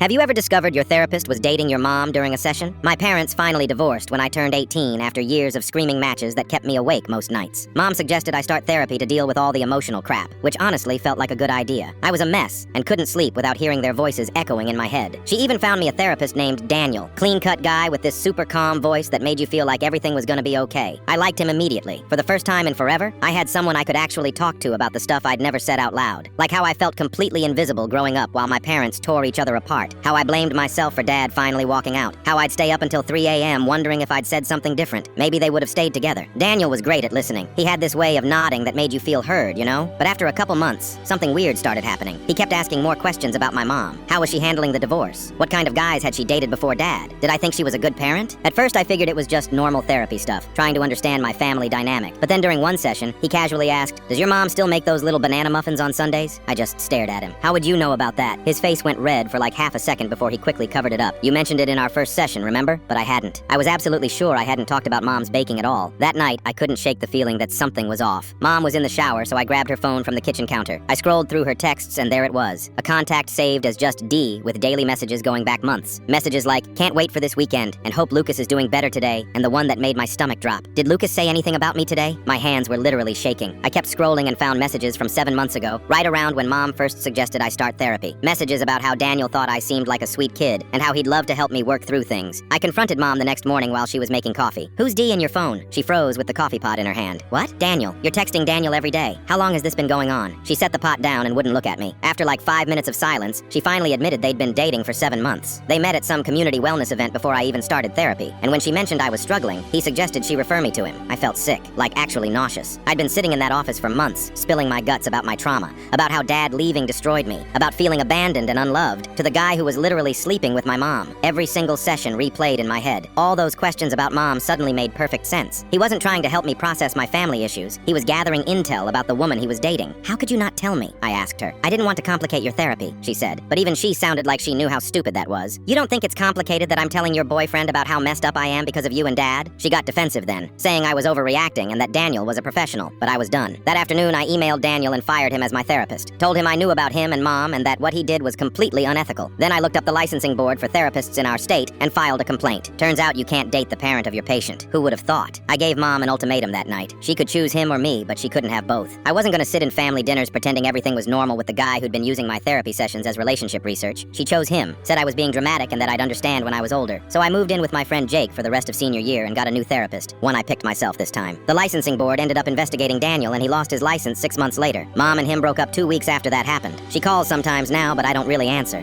Have you ever discovered your therapist was dating your mom during a session? My parents finally divorced when I turned 18 after years of screaming matches that kept me awake most nights. Mom suggested I start therapy to deal with all the emotional crap, which honestly felt like a good idea. I was a mess and couldn't sleep without hearing their voices echoing in my head. She even found me a therapist named Daniel, clean-cut guy with this super calm voice that made you feel like everything was gonna be okay. I liked him immediately. For the first time in forever, I had someone I could actually talk to about the stuff I'd never said out loud. Like how I felt completely invisible growing up while my parents tore each other apart. How I blamed myself for Dad finally walking out. How I'd stay up until 3 a.m. wondering if I'd said something different. Maybe they would have stayed together. Daniel was great at listening. He had this way of nodding that made you feel heard, you know? But after a couple months, something weird started happening. He kept asking more questions about my mom. How was she handling the divorce? What kind of guys had she dated before Dad? Did I think she was a good parent? At first I figured it was just normal therapy stuff, trying to understand my family dynamic. But then during one session, he casually asked, "Does your mom still make those little banana muffins on Sundays?" I just stared at him. "How would you know about that?" His face went red for like half a second before he quickly covered it up. "You mentioned it in our first session, remember?" But I hadn't. I was absolutely sure I hadn't talked about Mom's baking at all. That night, I couldn't shake the feeling that something was off. Mom was in the shower, so I grabbed her phone from the kitchen counter. I scrolled through her texts, and there it was. A contact saved as just D, with daily messages going back months. Messages like, "Can't wait for this weekend, and hope Lucas is doing better today," and the one that made my stomach drop. Did Lucas say anything about me today? My hands were literally shaking. I kept scrolling and found messages from 7 months ago, right around when Mom first suggested I start therapy. Messages about how Daniel thought I seemed like a sweet kid, and how he'd love to help me work through things. I confronted Mom the next morning while she was making coffee. "Who's D in your phone?" She froze with the coffee pot in her hand. "What? Daniel. You're texting Daniel every day. How long has this been going on?" She set the pot down and wouldn't look at me. After like 5 minutes of silence, she finally admitted they'd been dating for 7 months. They met at some community wellness event before I even started therapy, and when she mentioned I was struggling, he suggested she refer me to him. I felt sick, like actually nauseous. I'd been sitting in that office for months, spilling my guts about my trauma, about how Dad leaving destroyed me, about feeling abandoned and unloved, to the guy who was literally sleeping with my mom. Every single session replayed in my head. All those questions about Mom suddenly made perfect sense. He wasn't trying to help me process my family issues. He was gathering intel about the woman he was dating. "How could you not tell me?" I asked her. "I didn't want to complicate your therapy," she said. But even she sounded like she knew how stupid that was. "You don't think it's complicated that I'm telling your boyfriend about how messed up I am because of you and Dad?" She got defensive then, saying I was overreacting and that Daniel was a professional, but I was done. That afternoon, I emailed Daniel and fired him as my therapist. Told him I knew about him and Mom and that what he did was completely unethical. Then I looked up the licensing board for therapists in our state and filed a complaint. Turns out you can't date the parent of your patient. Who would have thought? I gave Mom an ultimatum that night. She could choose him or me, but she couldn't have both. I wasn't gonna sit in family dinners pretending everything was normal with the guy who'd been using my therapy sessions as relationship research. She chose him, said I was being dramatic and that I'd understand when I was older. So I moved in with my friend Jake for the rest of senior year and got a new therapist, one I picked myself this time. The licensing board ended up investigating Daniel and he lost his license 6 months later. Mom and him broke up 2 weeks after that happened. She calls sometimes now, but I don't really answer.